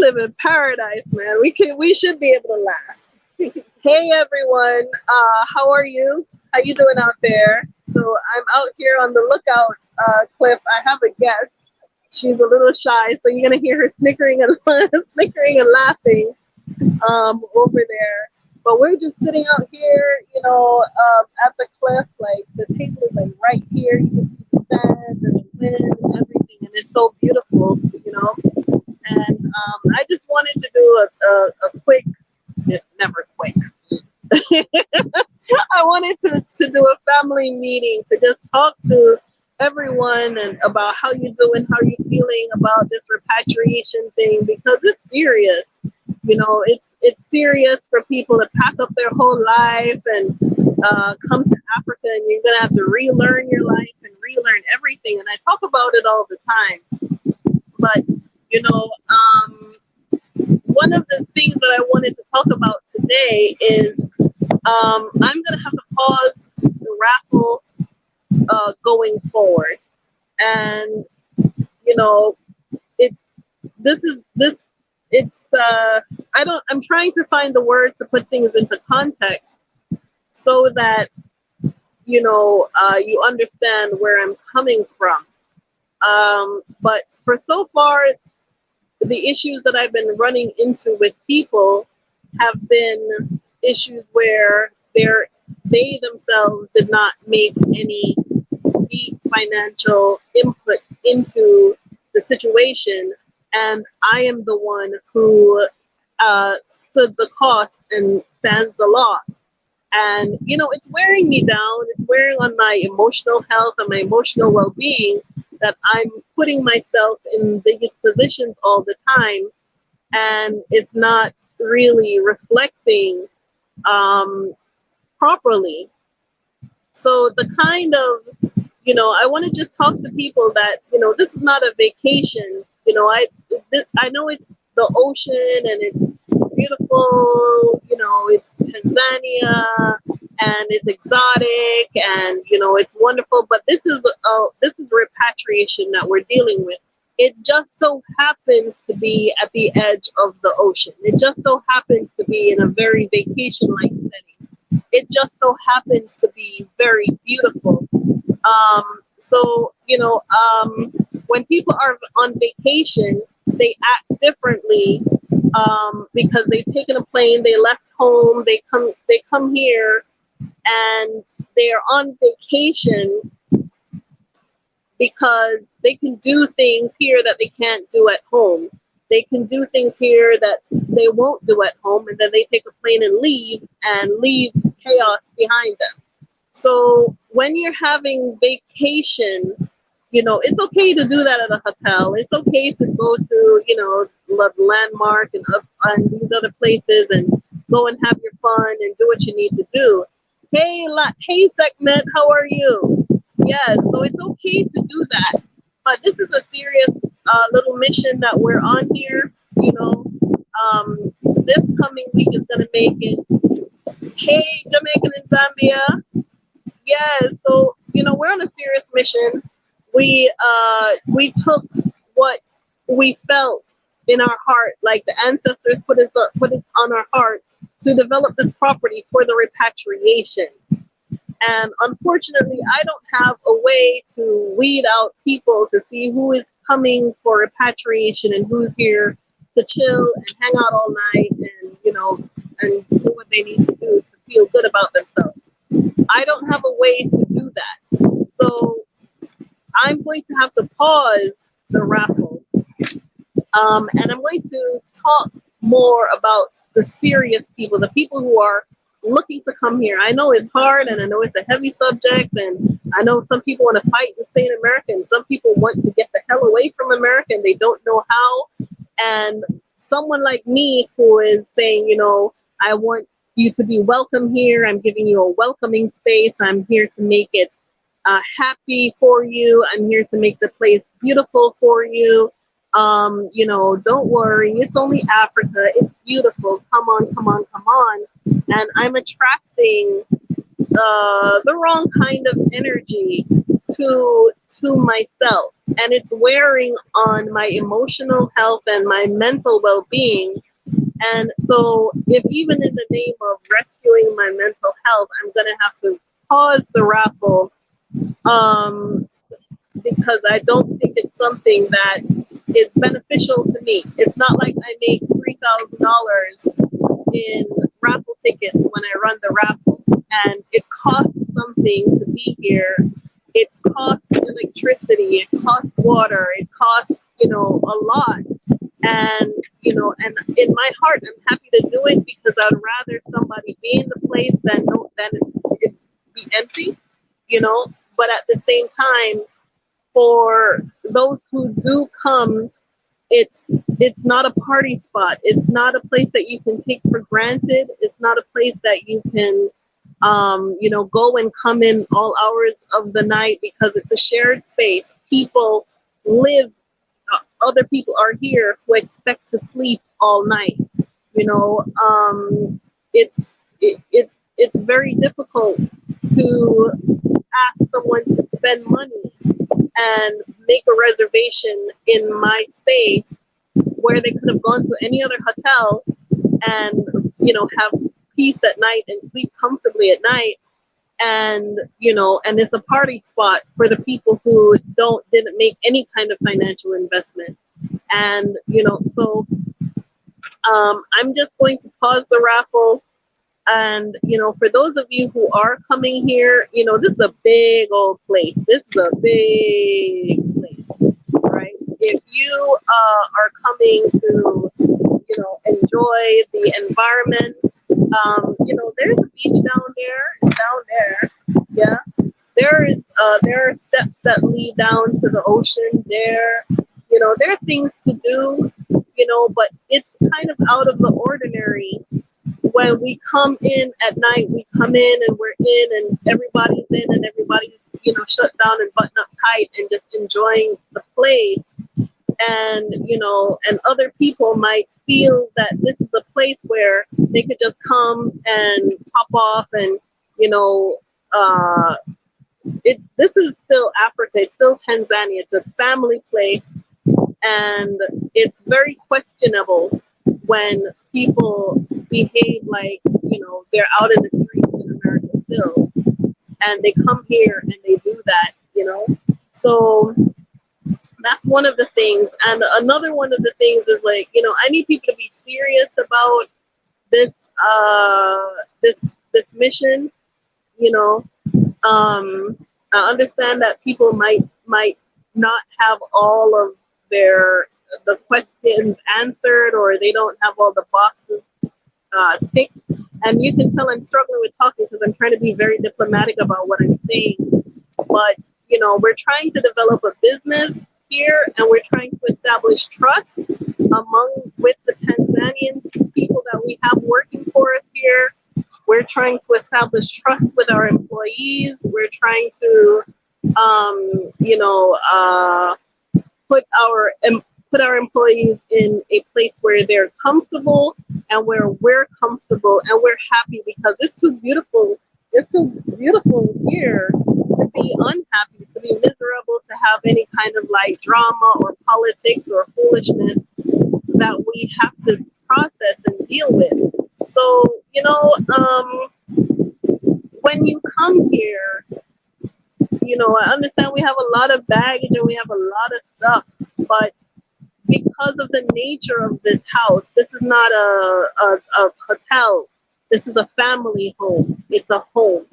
live in paradise, man. We should be able to laugh. Hey everyone, how are you? How you doing out there? So I'm out here on the lookout cliff. I have a guest. She's a little shy, so you're gonna hear her snickering and snickering and laughing over there. But we're just sitting out here, at the cliff. Like the table is like right here. You can see the sand and the wind and everything, and it's so beautiful, you know. And I just wanted to do a quick. It's never quick. I wanted to do a family meeting to just talk to everyone and about how you doing, how you feeling about this repatriation thing, because it's serious. It's serious for people to pack up their whole life and come to Africa, and you're gonna have to relearn your life and relearn everything. And I talk about it all the time, but you know, one of the things that I wanted to talk about today is I'm gonna have to pause the raffle going forward, and you know, it this is this it's I'm trying to find the words to put things into context so that you understand where I'm coming from. But for so far, the issues that I've been running into with people have been issues where they themselves did not make any deep financial input into the situation, and I am the one who stood the cost and stands the loss. And it's wearing me down. It's wearing on my emotional health and my emotional well-being, that I'm putting myself in these positions all the time, and it's not really reflecting properly. So the kind of, I want to just talk to people that, this is not a vacation. I know it's the ocean and it's beautiful, it's Tanzania and it's exotic and, it's wonderful, but this is repatriation that we're dealing with. It just so happens to be at the edge of the ocean. It just so happens to be in a very vacation-like setting. It just so happens to be very beautiful. When people are on vacation, they act differently because they've taken a plane, they left home, they come here, and they are on vacation because they can do things here that they can't do at home. They can do things here that they won't do at home, and then they take a plane and leave chaos behind them. So when you're having vacation, it's okay to do that at a hotel. It's okay to go to, the Landmark and these other places and go and have your fun and do what you need to do. Hey, segment, how are you? Yes, so it's okay to do that. But this is a serious little mission that we're on here. This coming week is going to make it. Hey, Jamaican and Zambia. Yes, so, we're on a serious mission. We took what we felt in our heart, like the ancestors put it on our heart, to develop this property for the repatriation. And unfortunately, I don't have a way to weed out people to see who is coming for repatriation and who's here to chill and hang out all night and and do what they need to do to feel good about themselves. I don't have a way to do that. So I'm going to have to pause the raffle. And I'm going to talk more about the serious people, the people who are looking to come here. I know it's hard and I know it's a heavy subject, and I know some people want to fight and stay in America, and some people want to get the hell away from America and they don't know how. And someone like me who is saying, I want you to be welcome here. I'm giving you a welcoming space. I'm here to make it happy for you. I'm here to make the place beautiful for you. Don't worry. It's only Africa. It's beautiful. Come on, come on, come on. And I'm attracting the wrong kind of energy to to myself, and it's wearing on my emotional health and my mental well-being. And so, if even in the name of rescuing my mental health, I'm going to have to pause the raffle, um, because I don't think it's something that is beneficial to me. It's not like I make $3,000 in raffle tickets when I run the raffle, and it costs something to be here. It costs electricity, it costs water, it costs, a lot. And, and in my heart, I'm happy to do it because I'd rather somebody be in the place than it be empty, But at the same time, for those who do come, it's not a party spot. It's not a place that you can take for granted. It's not a place that you can, go and come in all hours of the night, because it's a shared space. People live. Other people are here who expect to sleep all night. You know, it's very difficult to ask someone to spend money and make a reservation in my space where they could have gone to any other hotel and, have peace at night and sleep comfortably at night. And, and it's a party spot for the people who didn't make any kind of financial investment. And, so I'm just going to pause the raffle. And, for those of you who are coming here, this is a big old place. This is a big place, right? If you are coming to, enjoy the environment, there's a beach down there. Yeah. There are steps that lead down to the ocean there. There are things to do, but it's kind of out of the ordinary. When we come in at night, we come in and we're in, and everybody's in, and everybody's, shut down and buttoned up tight and just enjoying the place. And, and other people might feel that this is a place where they could just come and pop off and, this is still Africa. It's still Tanzania. It's a family place. And it's very questionable when people behave like, they're out in the streets in America still. And they come here and they do that, So that's one of the things. And another one of the things is like, I need people to be serious about this this mission. I understand that people might not have all of the questions answered, or they don't have all the boxes ticked. And you can tell I'm struggling with talking because I'm trying to be very diplomatic about what I'm saying. But we're trying to develop a business here, and we're trying to establish trust with the Tanzanian people that we have working for us here. We're trying to establish trust with our employees. We're trying to, put our employees in a place where they're comfortable and where we're comfortable and we're happy, because it's too beautiful. It's too beautiful here to be unhappy, to be miserable, to have any kind of like drama or politics or foolishness that we have to process and deal with. So, when you come here, I understand we have a lot of baggage and we have a lot of stuff, but because of the nature of this house, this is not a hotel. This is a family home. It's a home.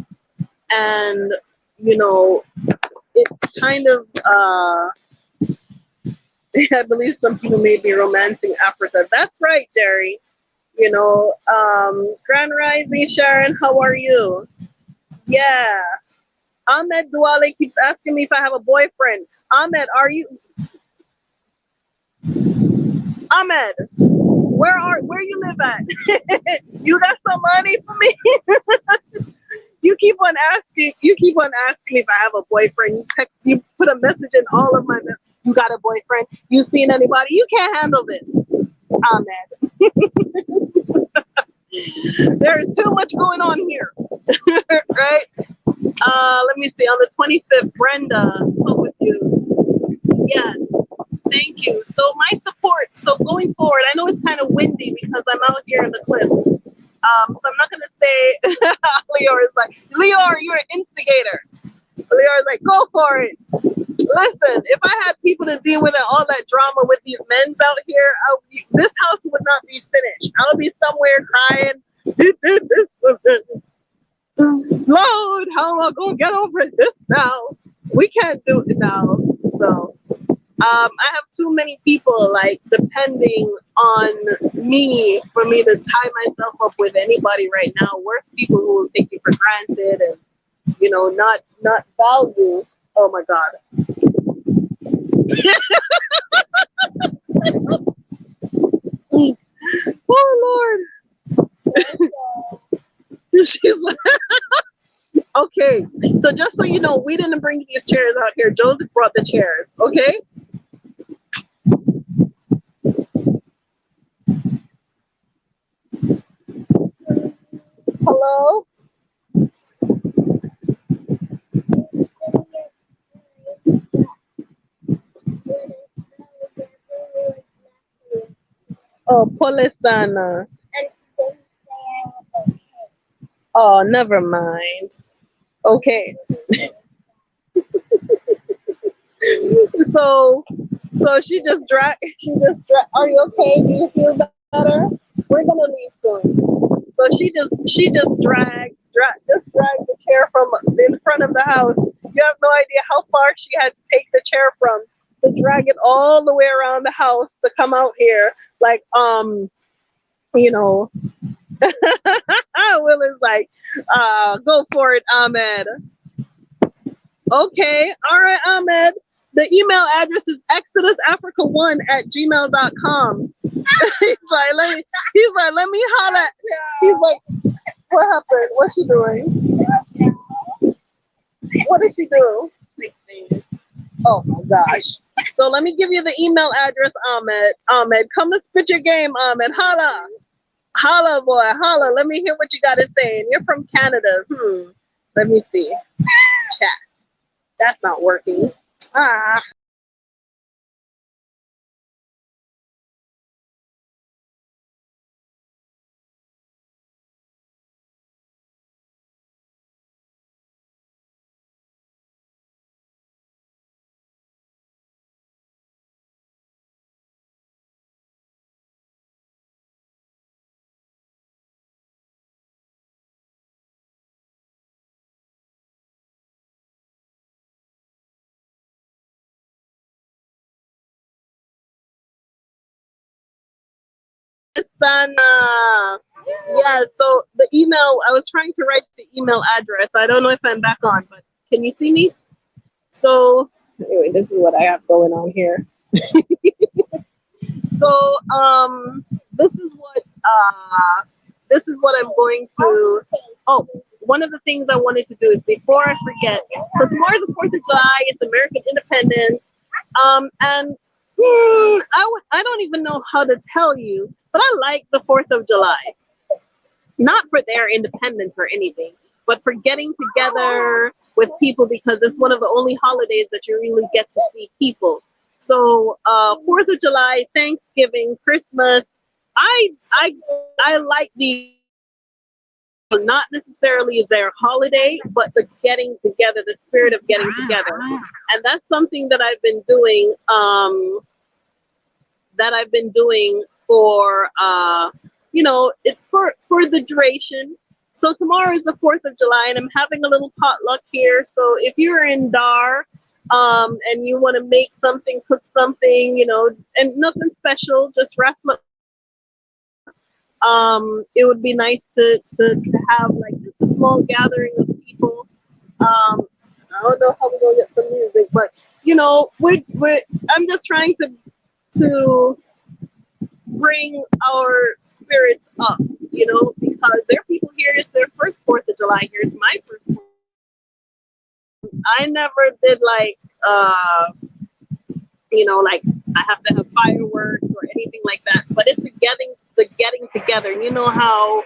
And, it's kind of, I believe some people may be romancing Africa. That's right, Jerry. Grand Rising, Sharon, how are you? Yeah. Ahmed Duale keeps asking me if I have a boyfriend. Ahmed, are you? Ahmed, where you live at? You got some money for me? You keep on asking me if I have a boyfriend. You put a message in all of my messages. You got a boyfriend? You seen anybody? You can't handle this, Ahmed. There is too much going on here. Right? Let me see. On the 25th, Brenda, talk with you. Yes. Thank you. So my support. So going forward, I know it's kind of windy because I'm out here in the cliff. So I'm not gonna say Leor is like, Leor, you're an instigator. Leor is like, go for it. Listen, if I had people to deal with all that drama with these men's out here, this house would not be finished. I would be somewhere crying. Lord, how am I gonna get over this now? We can't do it now. So I have too many people like depending on me for me to tie myself up with anybody right now. Worse, people who will take you for granted and not value. Oh my God. Oh Lord. She's like, okay. So just so you know, we didn't bring these chairs out here. Joseph brought the chairs. Okay. Hello. Oh, Polisana. Oh, never mind. Okay. So, she just are you okay? Do you feel better? We're gonna leave soon. So she just dragged the chair from in front of the house. You have no idea how far she had to take the chair from to drag it all the way around the house to come out here. Like, you know, Will is like, go for it, Ahmed. Okay, all right, Ahmed. The email address is exodusafrica1@gmail.com. Let me holler. He's like, what happened? What's she doing? What did she do? Oh my gosh. So let me give you the email address, Ahmed. Ahmed, come to spit your game, Ahmed. Holla. Holla, boy. Holla. Let me hear what you got to say. And you're from Canada. Let me see. Chat. That's not working. Ah. Sana. Yeah, so the email, I was trying to write the email address. I don't know if I'm back on, but can you see me? So, anyway, this is what I have going on here. So, this is what I'm going to. Oh, one of the things I wanted to do is before I forget. So tomorrow's the 4th of July. It's American Independence. And I don't even know how to tell you, but I like the 4th of July. Not for their independence or anything, but for getting together with people because it's one of the only holidays that you really get to see people. So 4th of July, Thanksgiving, Christmas, I like the not necessarily their holiday, but the getting together, the spirit of getting together, and that's something that I've been doing. For it's for the duration. So tomorrow is the 4th of July, and I'm having a little potluck here. So if you're in Dar, and you want to make something, cook something, and nothing special, just wrestle. It would be nice to have like just a small gathering of people. I don't know how we're gonna get some music, but we're I'm just trying to bring our spirits up, because there are people here. It's their first 4th of July here. It's my first. I never did like like I have to have fireworks or anything like that. But it's the getting together. You know how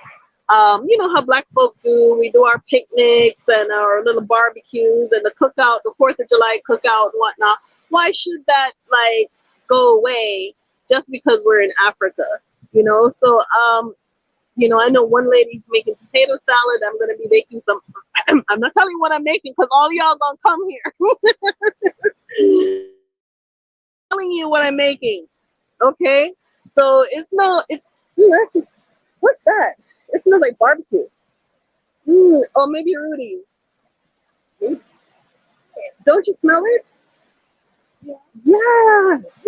You know how black folk do. We do our picnics and our little barbecues and the cookout, the 4th of July cookout and whatnot. Why should that like go away just because we're in Africa? You know, so you know, I know one lady's making potato salad. I'm gonna be making some. I'm not telling you what I'm making because all y'all gonna come here. Telling you what I'm making. Okay, so it's no, it's what's that? It smells like barbecue. Or maybe Rudy's. Don't you smell it? Yes.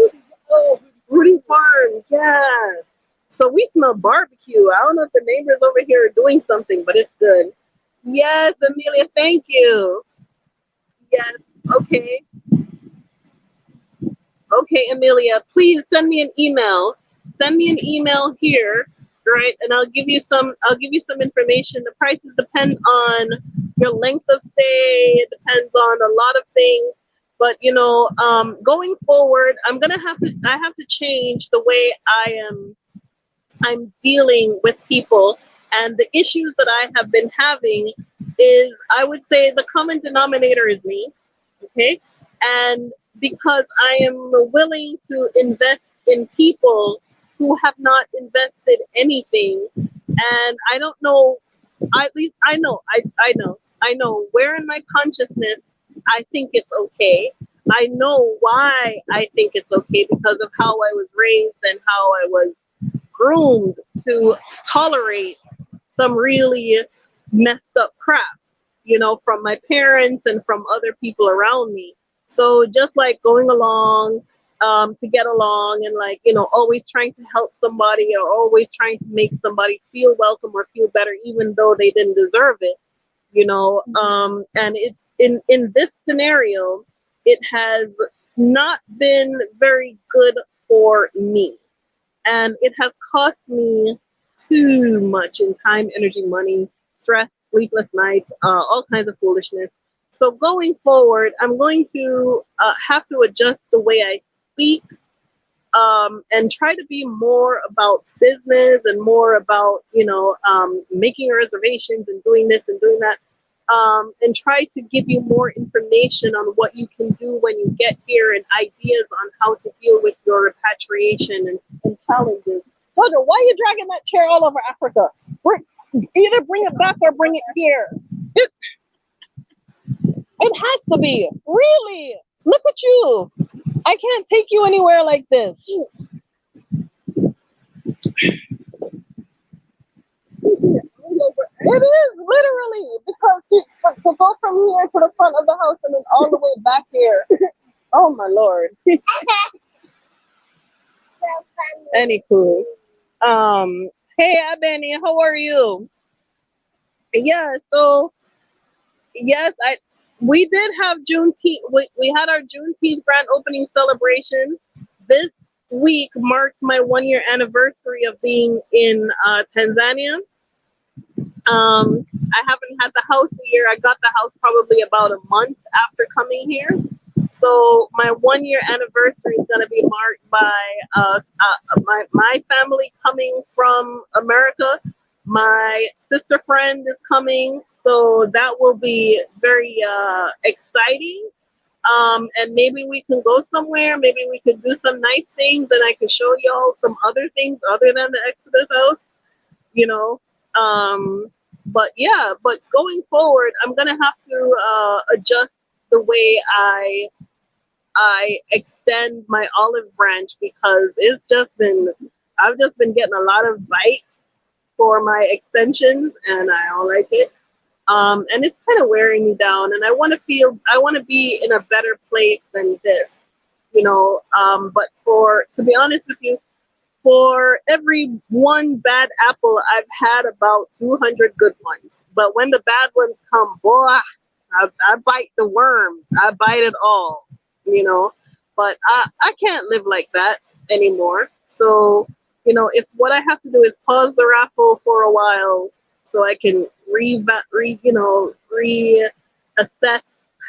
Oh, Rudy Farm. Yes. So we smell barbecue. I don't know if the neighbors over here are doing something, but it's good. Yes, Amelia, thank you. Yes. Okay. Okay, Amelia, please send me an email. Send me an email here, right? And I'll give you some information. The prices depend on your length of stay. It depends on a lot of things. But you know, going forward, I have to change the way I'm dealing with people. And the issues that I have been having is, I would say, the common denominator is me. Okay. And because I am willing to invest in people who have not invested anything, and I don't know, at least I know where in my consciousness I think it's okay. I know why I think it's okay because of how I was raised and how I was groomed to tolerate some really messed up crap, you know, from my parents and from other people around me. So just like going along to get along and like, you know, always trying to help somebody or always trying to make somebody feel welcome or feel better, even though they didn't deserve it, you know. And it's in this scenario, it has not been very good for me, and it has cost me too much in time, energy, money, stress, sleepless nights, all kinds of foolishness. So going forward, I'm going to have to adjust the way I speak, and try to be more about business and more about, you know, making reservations and doing this and doing that, and try to give you more information on what you can do when you get here and ideas on how to deal with your repatriation and challenges. Jojo, why are you dragging that chair all over Africa? Either bring it back or bring it here. It has to be. Really? Look at you. I can't take you anywhere like this. It is literally because to go from here to the front of the house and then all the way back here. Oh my lord. Anywho, hey Abeni, how are you? Yeah, so yes, I we did have Juneteenth. We had our Juneteenth grand opening celebration. This week marks my 1 year anniversary of being in Tanzania. I haven't had the house a year. I got the house probably about a month after coming here. So my 1 year anniversary is going to be marked by my family coming from America. My sister friend is coming, so that will be very exciting. And maybe we can go somewhere. Maybe we could do some nice things, and I can show y'all some other things other than the Exodus house. You know, but yeah, but going forward, I'm gonna have to adjust the way I extend my olive branch because I've just been getting a lot of bites for my extensions, and I don't like it. And it's kind of wearing me down, and I want to be in a better place than this, you know. But to be honest with you, for every one bad apple, I've had about 200 good ones. But when the bad ones come, boy, I bite the worm. I bite it all, you know. But I can't live like that anymore. So, you know, if what I have to do is pause the raffle for a while so I can reassess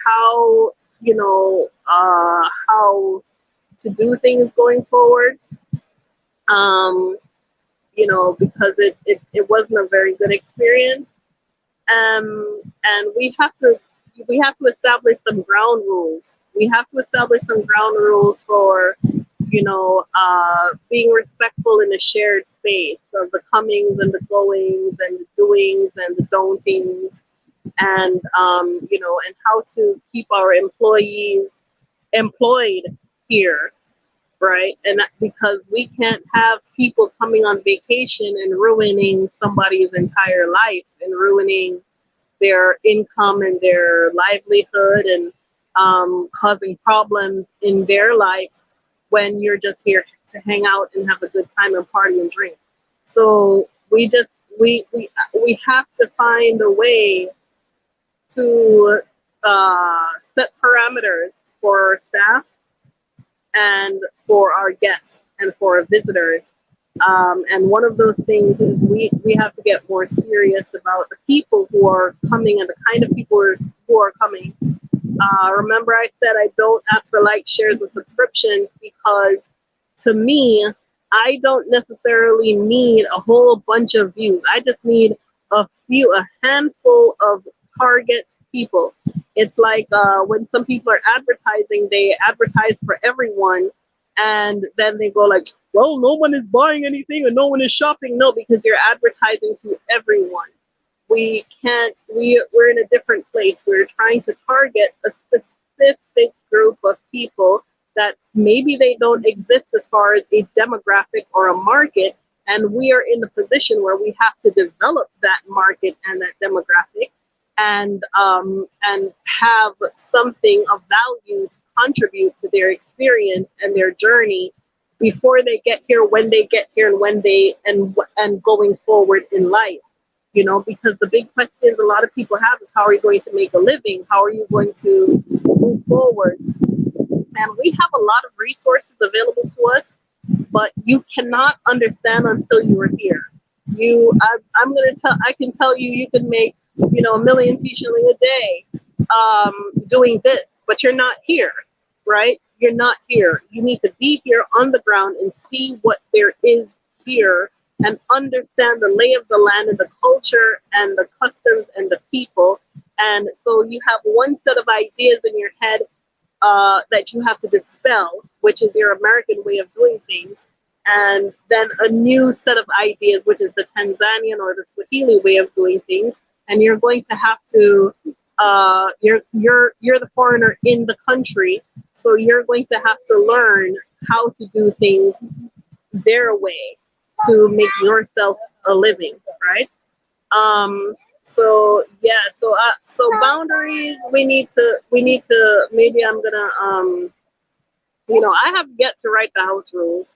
how, how to do things going forward. Um, because it wasn't a very good experience. And we have to establish some ground rules. We have to establish some ground rules for being respectful in a shared space of the comings and the goings and the doings and the don'tings, and and how to keep our employees employed here, right? And because we can't have people coming on vacation and ruining somebody's entire life and ruining their income and their livelihood, and causing problems in their life when you're just here to hang out and have a good time and party and drink. So we have to find a way to set parameters for our staff and for our guests and for our visitors. And one of those things is we have to get more serious about the people who are coming and the kind of people who are coming. Remember, I said I don't ask for likes, shares, and subscriptions, because to me, I don't necessarily need a whole bunch of views. I just need a handful of target people. It's like when some people are advertising, they advertise for everyone, and then they go like, well, no one is buying anything and no one is shopping. No, because you're advertising to everyone. We're in a different place. We're trying to target a specific group of people that maybe they don't exist as far as a demographic or a market, and we are in the position where we have to develop that market and that demographic, and have something of value to contribute to their experience and their journey before they get here, when they get here, and and going forward in life. Because the big questions a lot of people have is, how are you going to make a living? How are you going to move forward? And we have a lot of resources available to us, but you cannot understand until you are here. I can tell you, you can make, a million shilling a day, doing this, but you're not here, right? You're not here. You need to be here on the ground and see what there is here, and understand the lay of the land and the culture and the customs and the people. And so you have one set of ideas in your head that you have to dispel, which is your American way of doing things, and then a new set of ideas, which is the Tanzanian or the Swahili way of doing things. And you're going to have to you're the foreigner in the country, so you're going to have to learn how to do things their way to make yourself a living, right? So yeah, so boundaries, we need to maybe I'm gonna I have yet to write the house rules.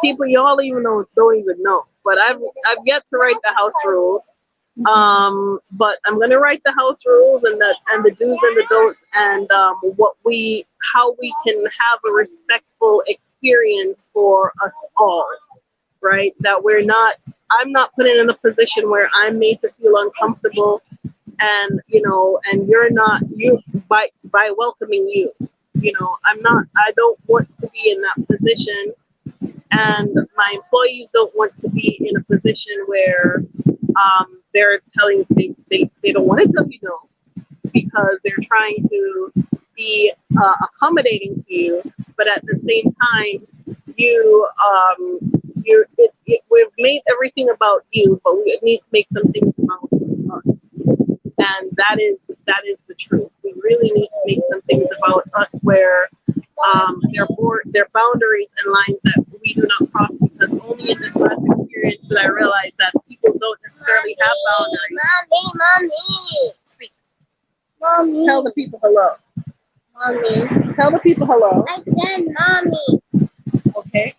People y'all even don't even know, but I've yet to write the house rules. But I'm gonna write the house rules and the do's and the don'ts, and how we can have a respectful experience for us all, right? That I'm not put in a position where I'm made to feel uncomfortable, and and you're not, you by welcoming you. I don't want to be in that position, and my employees don't want to be in a position where they're telling they don't want to tell you no, because they're trying to be accommodating to you, but at the same time we've made everything about you, but we need to make some things about us, and that is the truth. We really need to make some things about us where there are boundaries and lines that we do not cross, because only in this last experience did I realize that people don't necessarily have boundaries. Mommy. Speak. Mommy. Tell the people hello. Mommy. Tell the people hello. I said mommy. Okay.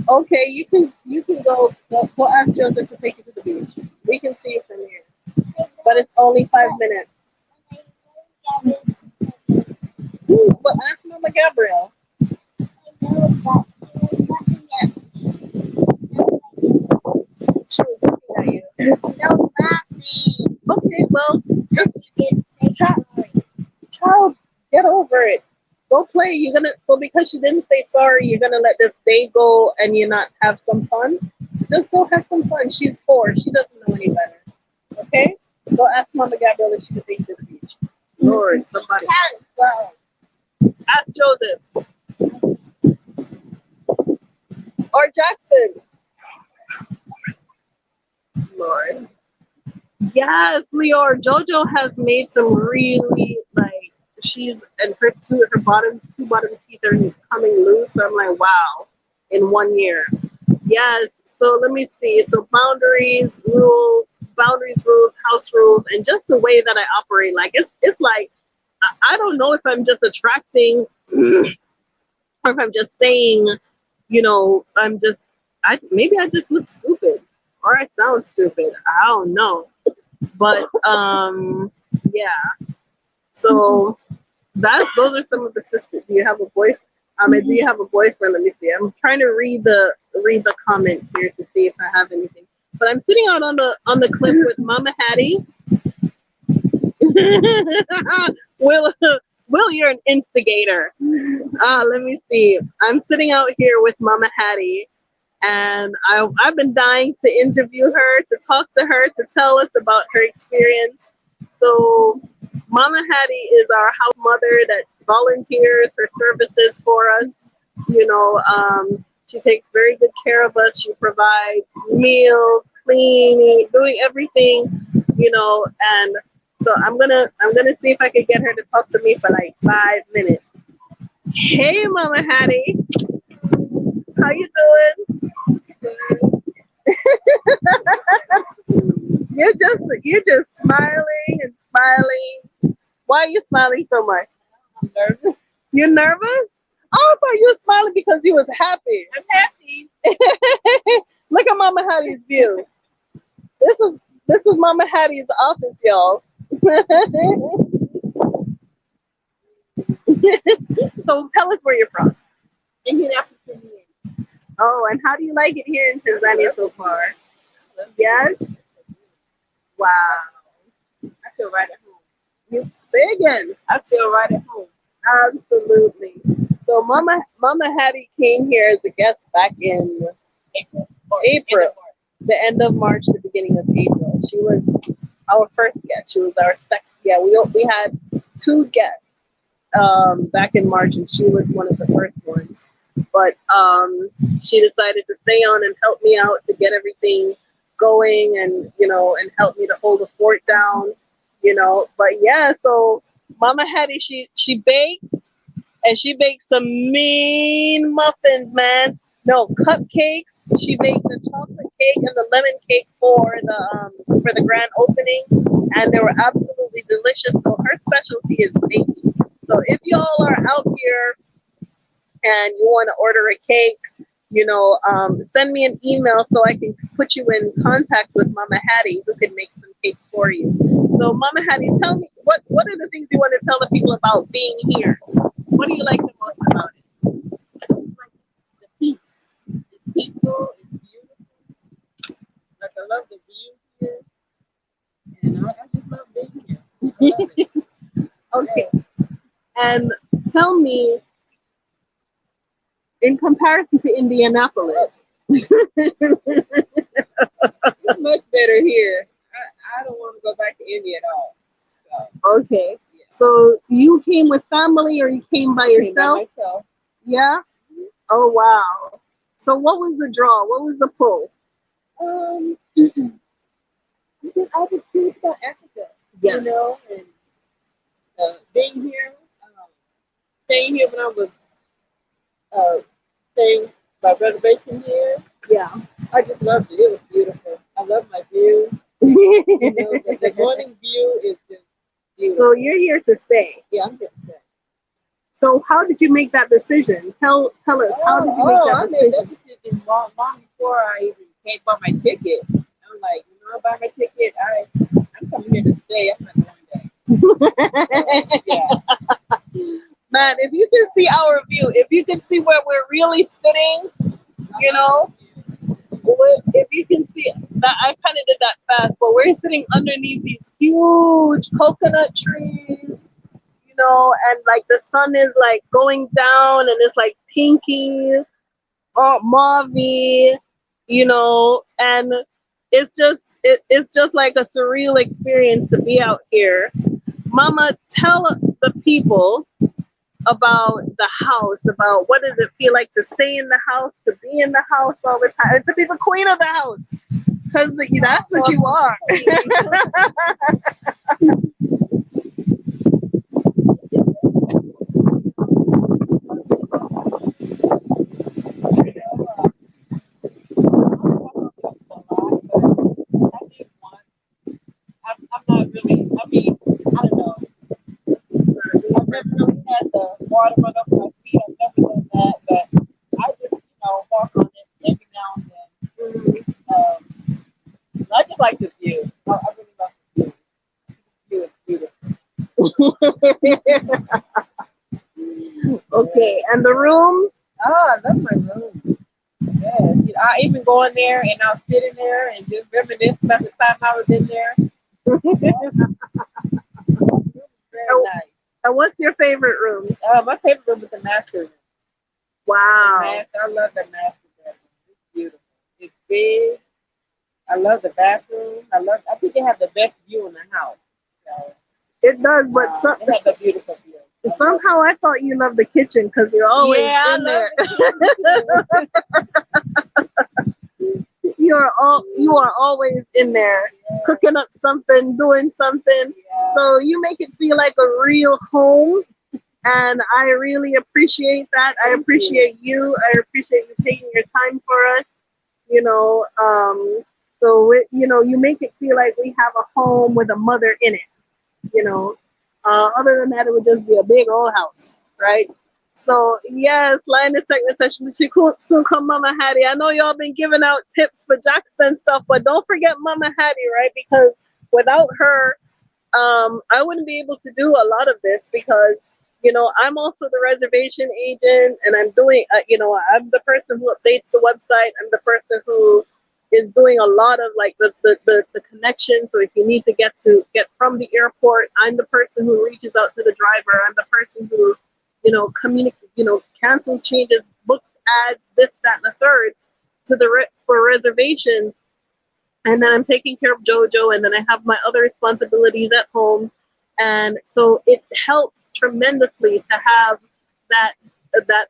Okay, you can go ask Joseph to take you to the beach. We can see you from here, but it's only 5 minutes. Well, ask Mama Gabrielle. She was looking at you. No, laughing. Okay, well, just child, get over it. Go play. You're gonna. So because she didn't say sorry, you're gonna let this day go and you not have some fun. Just go have some fun. She's 4. She doesn't know any better. Okay? Go ask Mama Gabrielle if she can take you to the beach. Lord, somebody. Well, ask Joseph or Jackson. Lord. Yes, Leor. JoJo has made some really like she's and her bottom teeth are coming loose. So I'm like, wow, in 1 year. Yes. So let me see. So boundaries, rules, house rules, and just the way that I operate. Like it's like I don't know if I'm just attracting or if I'm just saying, I'm just maybe I just look stupid or I sound stupid. I don't know. But yeah. So those are some of the sisters. Do you have a boyfriend? Do you have a boyfriend? Let me see. I'm trying to read the comments here to see if I have anything. But I'm sitting out on the cliff with Mama Hattie. Will, you're an instigator. Let me see. I'm sitting out here with Mama Hattie, and I've been dying to interview her, to talk to her, to tell us about her experience. So Mama Hattie is our house mother that volunteers her services for us. She takes very good care of us. She provides meals, cleaning, doing everything, and so I'm gonna see if I can get her to talk to me for like 5 minutes. Hey, Mama Hattie, how you doing? You're just smiling and smiling. Why are you smiling so much? I'm nervous. You're nervous? Oh, I thought you were smiling because you was happy. I'm happy. Look at Mama Hattie's view. This is Mama Hattie's office, y'all. So tell us where you're from. Indianapolis. Oh, and how do you like it here in Tanzania so far? Yes. Wow. I feel right at home. You say again. I feel right at home. Absolutely. So Mama Hattie came here as a guest back in April. The end of March, the beginning of April. She was our first guest. She was our second. Yeah, we had 2 guests back in March, and she was one of the first ones. But she decided to stay on and help me out to get everything going, and and help me to hold the fort down. But yeah, so Mama Hattie, she bakes, and she bakes some mean muffins, man. No, cupcakes. She baked the chocolate cake and the lemon cake for the grand opening, and they were absolutely delicious. So her specialty is baking. So if y'all are out here and you want to order a cake, send me an email so I can put you in contact with Mama Hattie, who can make some cakes for you. So Mama Hattie, tell me what are the things you want to tell the people about being here? What do you like the most about it? I like the peace. It's peaceful. It's beautiful. Like I love the view here, and I just love being here. I love it. Okay, and tell me, in comparison to Indianapolis, it's much better here. I don't want to go back to India at all. So, okay. Yeah. So you came with family or you came by yourself? Came by myself. Yeah? Mm-hmm. Oh, wow. So what was the draw? What was the pull? I was curious about Africa. Yes. And being here, staying here when I was staying by reservation here. Yeah. I just loved it. It was beautiful. I love my view. The morning view is just beautiful. So you're here to stay. Yeah, I'm here to stay. So how did you make that decision? Tell us, how did you make that decision? I made that decision long before I even came buy my ticket. I'm like, I buy my ticket. I'm coming here to stay. I'm not going back. Yeah. Man, if you can see our view, if you can see where we're really sitting, if you can see that, I kind of did that fast, but we're sitting underneath these huge coconut trees, and like the sun is like going down and it's like pinky or mauvey, and it's just like a surreal experience to be out here. Mama, tell the people about the house, about what does it feel like to stay in the house, to be in the house all the time, and to be the queen of the house, because that's what you are. I'm not really, I mean, I don't know. I've never really had the water run up my feet. I've never done that, but I just, walk on it every now and then. I just like the view. I really love the view. The view is beautiful. Okay, and the rooms. Oh, I love my room. Yes. I even go in there and I'll sit in there and just reminisce about the time I was in there. Very nice. And what's your favorite room? My favorite room is the master room. Wow. I love the master bedroom. It's beautiful. It's big. I love the bathroom. I think they have the best view in the house. So, it does, but they have a beautiful view. Somehow I thought you loved the kitchen because you're always in there. You are always in there, cooking up something, doing something. So you make it feel like a real home, and I really appreciate that. I appreciate you. I appreciate you taking your time for us. You make it feel like we have a home with a mother in it. You know, Other than that, it would just be a big old house, right? So yes, Lioness segment session. She could soon come Mama Hattie. I know y'all been giving out tips for Jackson and stuff, but don't forget Mama Hattie, right? Because without her, I wouldn't be able to do a lot of this because, I'm also the reservation agent and I'm doing, I'm the person who updates the website. I'm the person who is doing a lot of like the connection. So if you need to get from the airport, I'm the person who reaches out to the driver. I'm the person who, communicate, cancels, changes, books, ads, this, that, and the third to for reservations. And then I'm taking care of JoJo, and then I have my other responsibilities at home. And so it helps tremendously to have that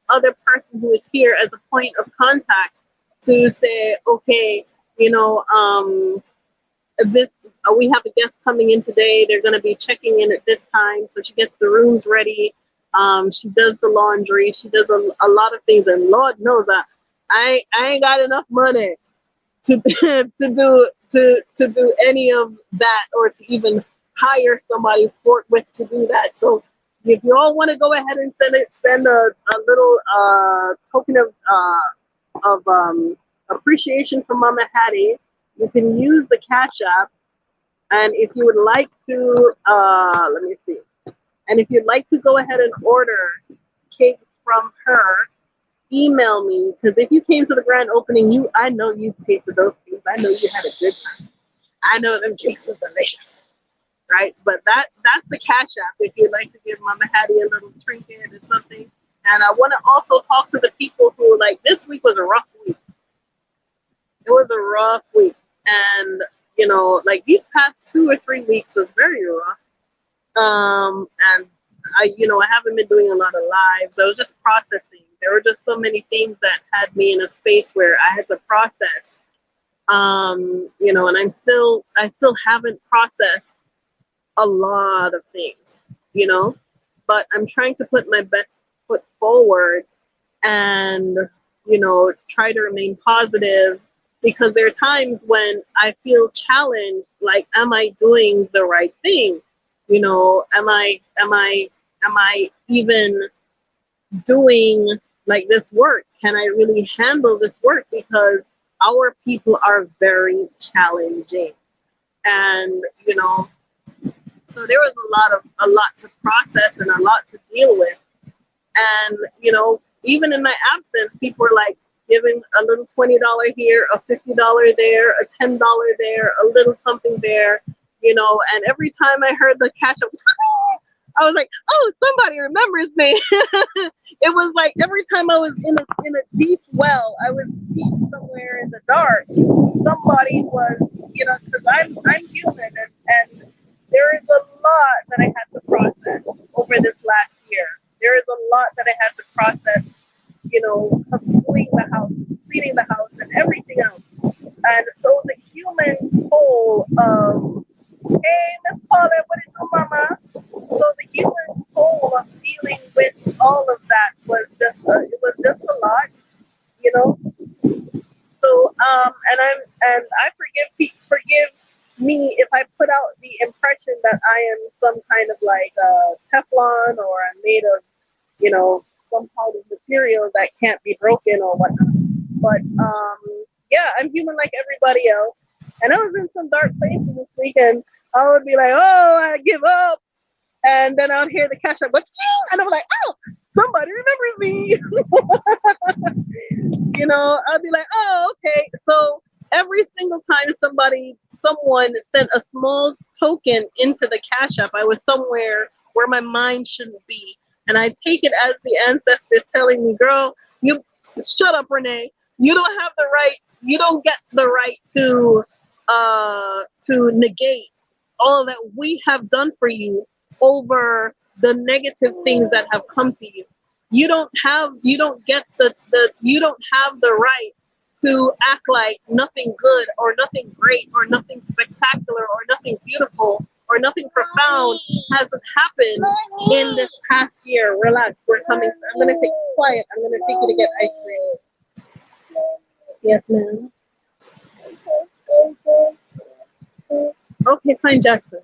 other person who is here as a point of contact to say, okay, this we have a guest coming in today. They're going to be checking in at this time, so she gets the rooms ready. She does the laundry. She does a lot of things, and Lord knows I ain't got enough money to do any of that, or to even hire somebody forthwith to do that. So if you all want to go ahead and send a little token of appreciation from Mama Hattie, you can use the Cash App. And if you would like to, let me see. And if you'd like to go ahead and order cakes from her, email me, because if you came to the grand opening, I know you paid for those cakes. I know you had a good time. I know them cakes was delicious, right? But that's the Cash App if you'd like to give Mama Hattie a little trinket or something. And I want to also talk to the people who, like, this week was a rough week. It was a rough week, and like these past 2 or 3 weeks was very rough. And I haven't been doing a lot of lives. I was just processing. There were just so many things that had me in a space where I had to process. And I still haven't processed a lot of things, but I'm trying to put my best foot forward and, try to remain positive, because there are times when I feel challenged, like, am I doing the right thing? Am I even doing like this work? Can I really handle this work? Because our people are very challenging. And, so there was a lot to process and a lot to deal with. And, even in my absence, people were like giving a little $20 here, a $50 there, a $10 there, a little something there, and every time I heard the catch up, I was like, oh, somebody remembers me. It was like every time I was in a deep well, I was deep somewhere in the dark. Somebody was, because I'm human, and there is a lot that I had to process over this last year. There is a lot that I had to process, of doing the house, cleaning the house, and everything else. And so the human toll of, hey, Miss Paula, what is your mama? So the human toll of dealing with all of that was it was just a lot, you know. So and I forgive me if I put out the impression that I am some kind of like Teflon, or I'm made of, some kind of material that can't be broken or whatnot. But yeah, I'm human like everybody else. And I was in some dark places this weekend. I would be like, oh, I give up. And then I would hear the cash up, but and I'm like, oh, somebody remembers me. I'd be like, oh, okay. So every single time someone sent a small token into the cash app, I was somewhere where my mind shouldn't be. And I take it as the ancestors telling me, girl, you shut up, Renee. You don't have the right, you don't get the right to negate all that we have done for you over the negative things that have come to you. You don't get you don't have the right to act like nothing good or nothing great or nothing spectacular or nothing beautiful or nothing profound hasn't happened in this past year. Relax, we're coming. I'm gonna take quiet. I'm gonna take you to get ice cream. Yes, ma'am. Okay, fine, Jackson.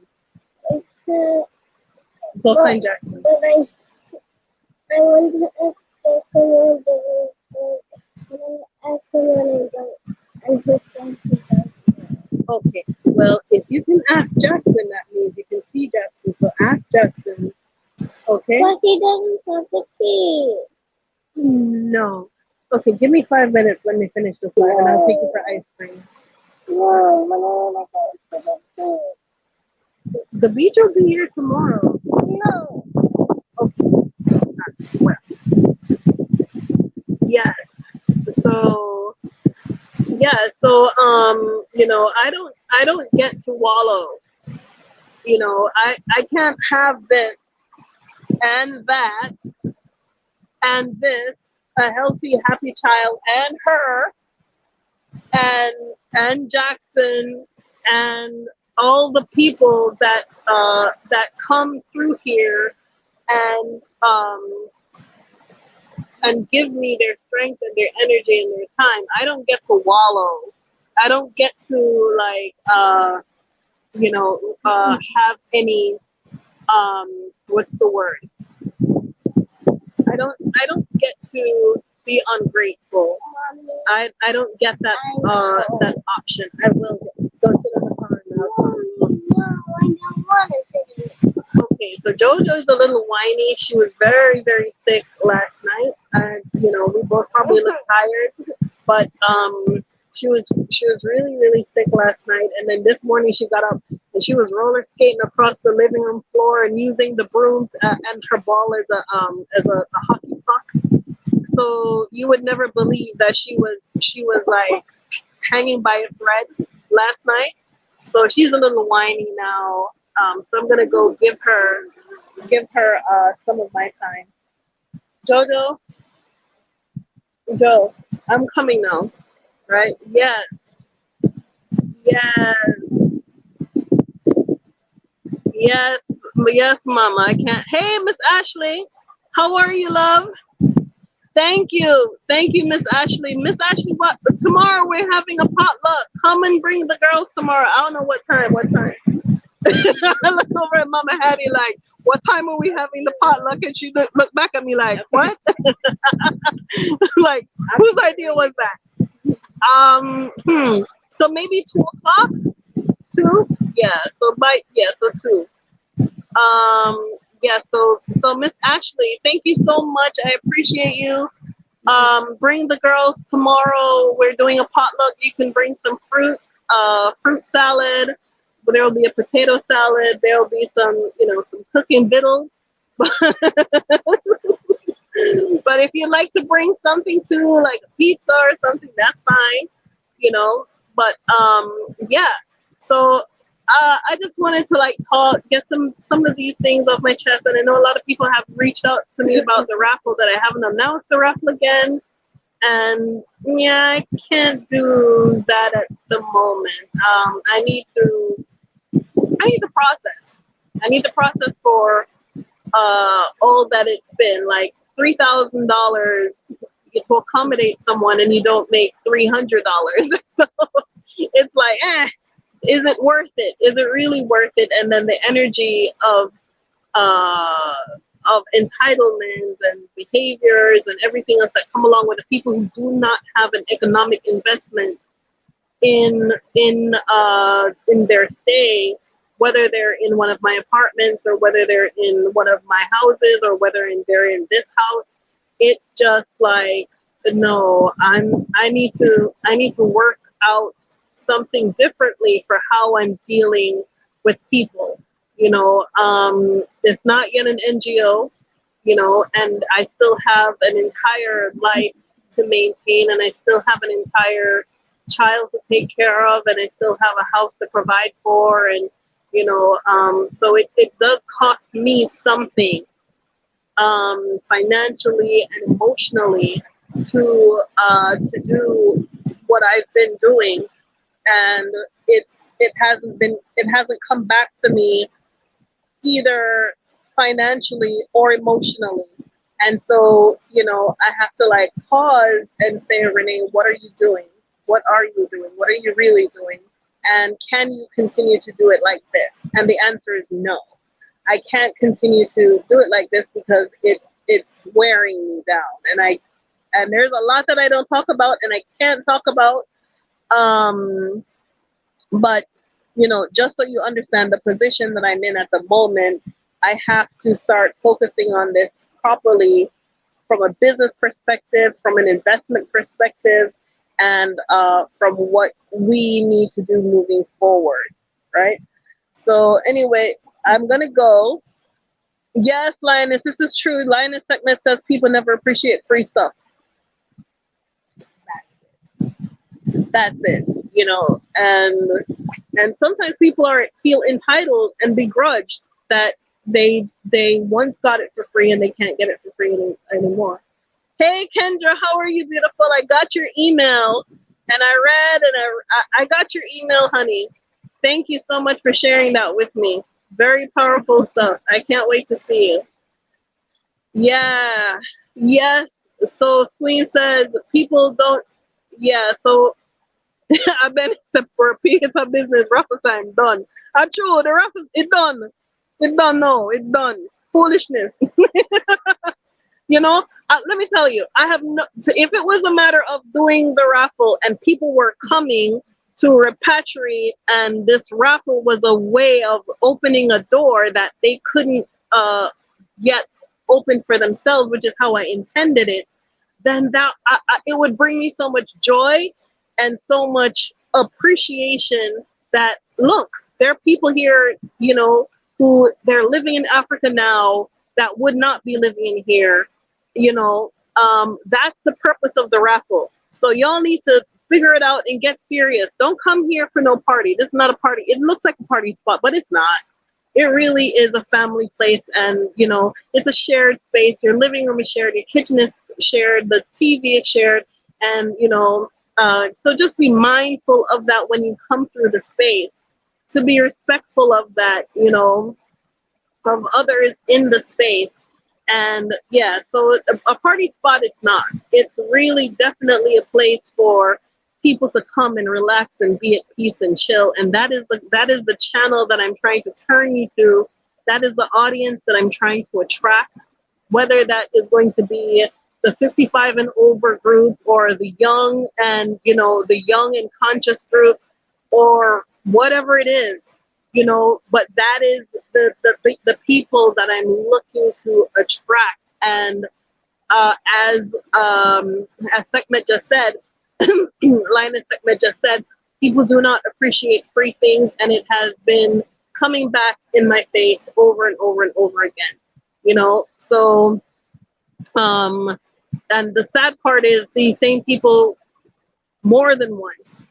Go find Jackson. I want to ask someone and his friends. Okay, well, if you can ask Jackson, that means you can see Jackson. So ask Jackson, okay? But he doesn't have the key. No. Okay, give me 5 minutes. Let me finish this live, and I'll take you for ice cream. No, the beach will be here tomorrow. No. Okay. Well, yes. So I don't get to wallow. I can't have this and that and this, a healthy, happy child, and her, and Jackson, and all the people that come through here and give me their strength and their energy and their time. I don't get to wallow. I don't get to like have any what's the word? I don't get to be ungrateful. I don't get that that option. I will go sit in the car now. No, I don't want to sit in. Okay, so JoJo's a little whiny. She was very, very sick last night, and we both probably look tired. But she was really, really sick last night, and then this morning she got up and she was roller skating across the living room floor and using the broom and her ball as a hockey puck. So you would never believe that she was like hanging by a thread last night. So she's a little whiny now. So I'm gonna go give her some of my time. Jojo, Joe, I'm coming now. Right? Yes, yes, yes, yes, Mama. I can't. Hey, Miss Ashley, how are you, love? Thank you, Miss Ashley. Miss Ashley, what? Tomorrow we're having a potluck. Come and bring the girls tomorrow. I don't know what time. What time? I look over at Mama Hattie like, what time are we having the potluck? And she look back at me like, what? Like, whose idea was that? So maybe 2 o'clock? 2? Yeah, so 2. Yeah, so Miss Ashley, thank you so much. I appreciate you. Bring the girls tomorrow. We're doing a potluck. You can bring some fruit salad. There will be a potato salad. There will be some cooking victuals. But if you'd like to bring something to like a pizza or something, that's fine, you know. But yeah. So I just wanted to like talk, get some of these things off my chest, and I know a lot of people have reached out to me about the raffle that I haven't announced the raffle again, and yeah, I can't do that at the moment. I need to process. I need to process for all that it's been, like $3,000 to accommodate someone, and you don't make $300. So it's like, is it worth it? Is it really worth it? And then the energy uh, of entitlement and behaviors and everything else that come along with the people who do not have an economic investment in their stay, whether they're in one of my apartments or whether they're in one of my houses or whether they're in this house. It's just like, no, I need to work out something differently for how I'm dealing with people. It's not yet an NGO, and I still have an entire life to maintain, and I still have an entire child to take care of, and I still have a house to provide for, and so it does cost me something, financially and emotionally, to do what I've been doing, and it hasn't come back to me either financially or emotionally. And so, I have to like pause and say, Renee, what are you doing? What are you doing? What are you really doing? And can you continue to do it like this? And the answer is no. I can't continue to do it like this because it's wearing me down. And there's a lot that I don't talk about and I can't talk about. But just so you understand the position that I'm in at the moment, I have to start focusing on this properly from a business perspective, from an investment perspective, and from what we need to do moving forward, right? So anyway, I'm going to go. Yes, Lioness, this is true. Lioness Segment says people never appreciate free stuff. That's it, and sometimes people feel entitled and begrudged that they once got it for free and they can't get it for free anymore. Hey Kendra, how are you, beautiful? I got your email and I read and I got your email, honey. Thank you so much for sharing that with me. Very powerful stuff. I can't wait to see you. Yeah. Yes. So Sween says people don't. Yeah. So I've been except for it's a business raffle time done. I'm true. The raffle it done. It done. No, it done. Foolishness. Let me tell you, I have no. If it was a matter of doing the raffle and people were coming to repatriate, and this raffle was a way of opening a door that they couldn't yet open for themselves, which is how I intended it, then it would bring me so much joy and so much appreciation that look, there are people here, who they're living in Africa now that would not be living in here. That's the purpose of the raffle. So y'all need to figure it out and get serious. Don't come here for no party. This is not a party. It looks like a party spot, but it's not. It really is a family place, and it's a shared space. Your living room is shared, your kitchen is shared, the TV is shared, and so just be mindful of that when you come through the space, to be respectful of that, of others in the space. And yeah, so a party spot, it's not. It's really definitely a place for people to come and relax and be at peace and chill. And that is the channel that I'm trying to turn you to. That is the audience that I'm trying to attract, whether that is going to be the 55 and over group or the young and conscious group or whatever it is, but that is the people that I'm looking to attract. And as Sekhmet just said, Linus Sekhmet just said, people do not appreciate free things, and it has been coming back in my face over and over and over again. you know. So and the sad part is these same people more than once,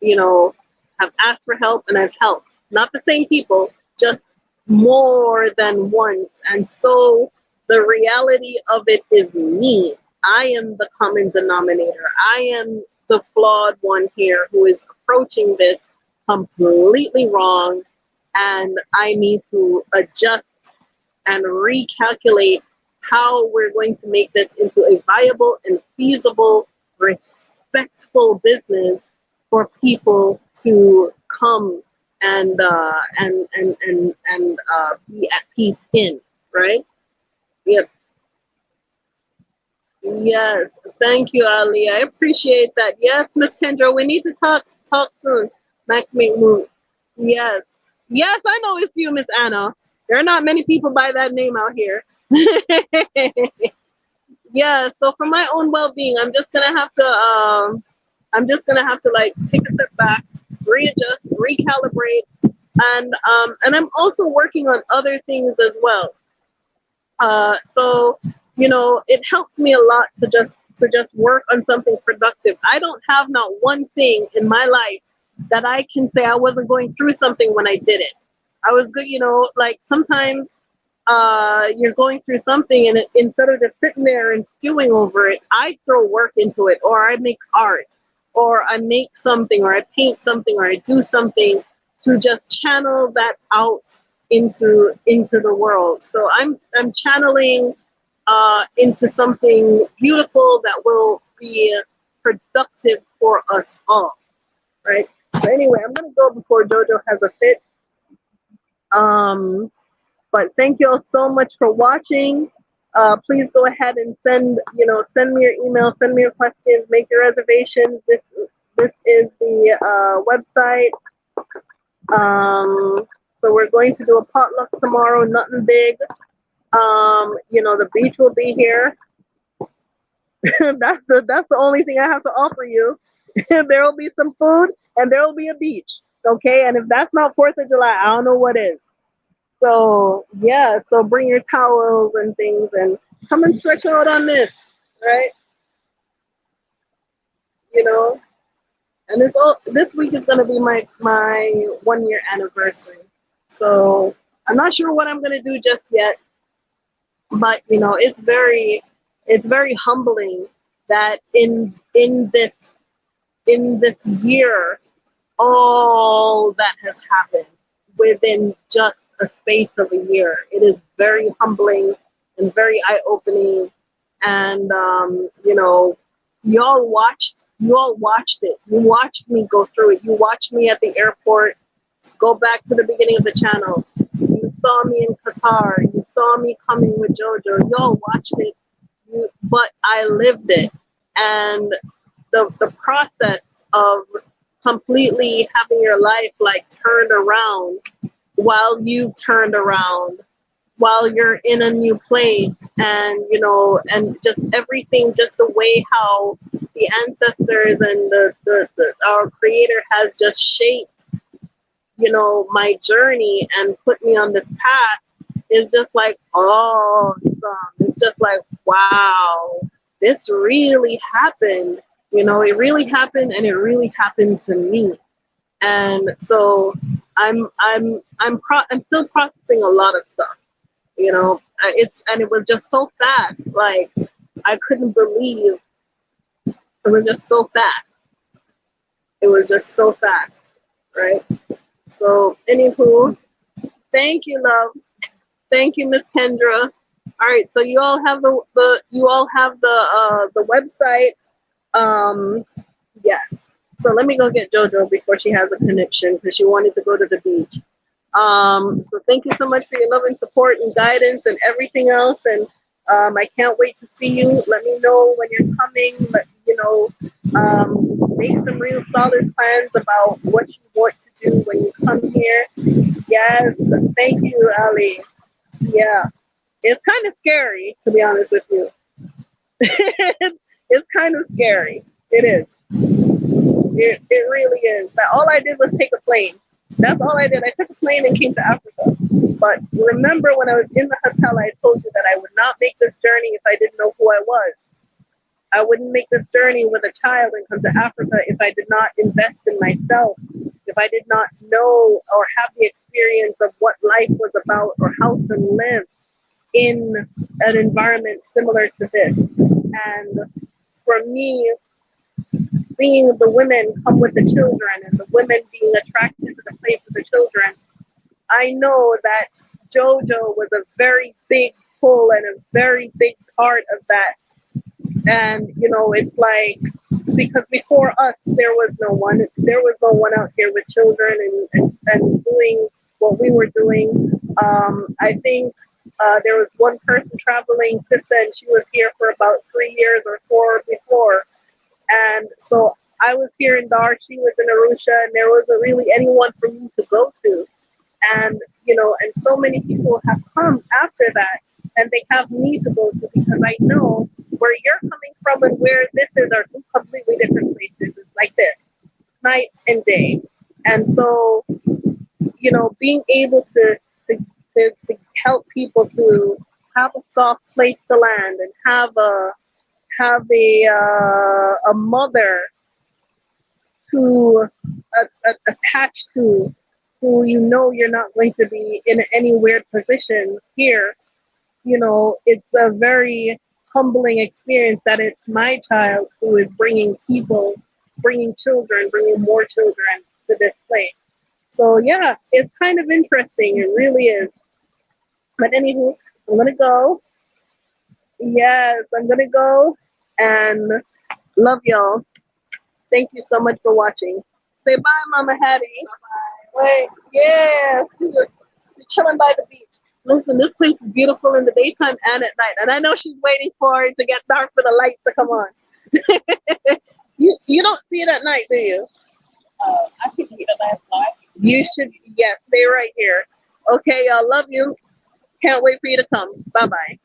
you know, have asked for help and I've helped. Not the same people, just more than once. And so the reality of it is me. I am the common denominator. I am the flawed one here who is approaching this completely wrong. And I need to adjust and recalculate how we're going to make this into a viable and feasible, respectful business for people to come and be at peace in, right? Yep. Yes. Thank you, Ali. I appreciate that. Yes, Miss Kendra, we need to talk soon. Max Moon. Yes. Yes, I know it's you, Miss Anna. There are not many people by that name out here. Yeah, so for my own well-being, I'm just gonna have to like take a step back, readjust, recalibrate, and I'm also working on other things as well. So you know, it helps me a lot to just work on something productive. I don't have not one thing in my life that I can say I wasn't going through something when I did it. I was good, you know, like sometimes you're going through something and instead of just sitting there and stewing over it, I throw work into it, or I make art, or I make something, or I paint something, or I do something to just channel that out into the world. So I'm channeling into something beautiful that will be productive for us all, right? So anyway, I'm gonna go before Jojo has a fit. Um, but thank you all so much for watching. Please go ahead and send me your email, send me your questions, make your reservations. This is the website. So we're going to do a potluck tomorrow, nothing big. You know, the beach will be here. That's the only thing I have to offer you. There will be some food and there will be a beach. Okay, and if that's not 4th of July, I don't know what is. So yeah, so bring your towels and things and come and stretch out on this, right? You know, and this week is gonna be my 1 year anniversary. So I'm not sure what I'm gonna do just yet, but you know, it's very humbling that in this year all that has happened within just a space of a year. It is very humbling and very eye-opening. And you know, you all watched it. You watched me go through it. You watched me at the airport. Go back to the beginning of the channel. You saw me in Qatar. You saw me coming with Jojo. You all watched it. But I lived it. And the process of completely having your life like turned around while you turned around, while you're in a new place, and you know, and just everything, just the way how the ancestors and the our creator has just shaped, you know, my journey and put me on this path is just like awesome. It's just like, wow, this really happened. You know, it really happened, and it really happened to me. And so I'm still processing a lot of stuff. You know, it was just so fast. Like I couldn't believe it was just so fast. It was just so fast, right? So, anywho, thank you, love. Thank you, Miss Kendra. All right, so you all have the website. Um, yes. So let me go get JoJo before she has a connection because she wanted to go to the beach. So thank you so much for your love and support and guidance and everything else. And I can't wait to see you. Let me know when you're coming. Make some real solid plans about what you want to do when you come here. Yes, thank you, Ali. Yeah, it's kind of scary to be honest with you. It's kind of scary. It is. It really is. But all I did was take a plane. That's all I did. I took a plane and came to Africa. But remember when I was in the hotel, I told you that I would not make this journey if I didn't know who I was. I wouldn't make this journey with a child and come to Africa if I did not invest in myself, if I did not know or have the experience of what life was about or how to live in an environment similar to this. And for me, seeing the women come with the children and the women being attracted to the place with the children, I know that JoJo was a very big pull and a very big part of that. And it's like, because before us there was no one out here with children and doing what we were doing. I think there was one person traveling, sister, and she was here for about 3 years or four before. And so I was here in Dar, she was in Arusha, and there wasn't really anyone for me to go to. And and so many people have come after that, and they have me to go to, because I know where you're coming from and where this is are two completely different places. It's like this, night and day. And so being able to help people to have a soft place to land and have a mother to attach to, who you're not going to be in any weird positions here. It's a very humbling experience that it's my child who is bringing people, bringing children, bringing more children to this place. So yeah, it's kind of interesting. It really is. But anywho, I'm gonna go. Yes, I'm gonna go and love y'all. Thank you so much for watching. Say bye, Mama Hattie. Wait, yeah, she's chilling by the beach. Listen, this place is beautiful in the daytime and at night. And I know she's waiting for it to get dark for the lights to come on. You don't see it at night, do you? I can see the last light. You should, yes, stay right here. Okay, y'all, love you. Can't wait for you to come. Bye bye.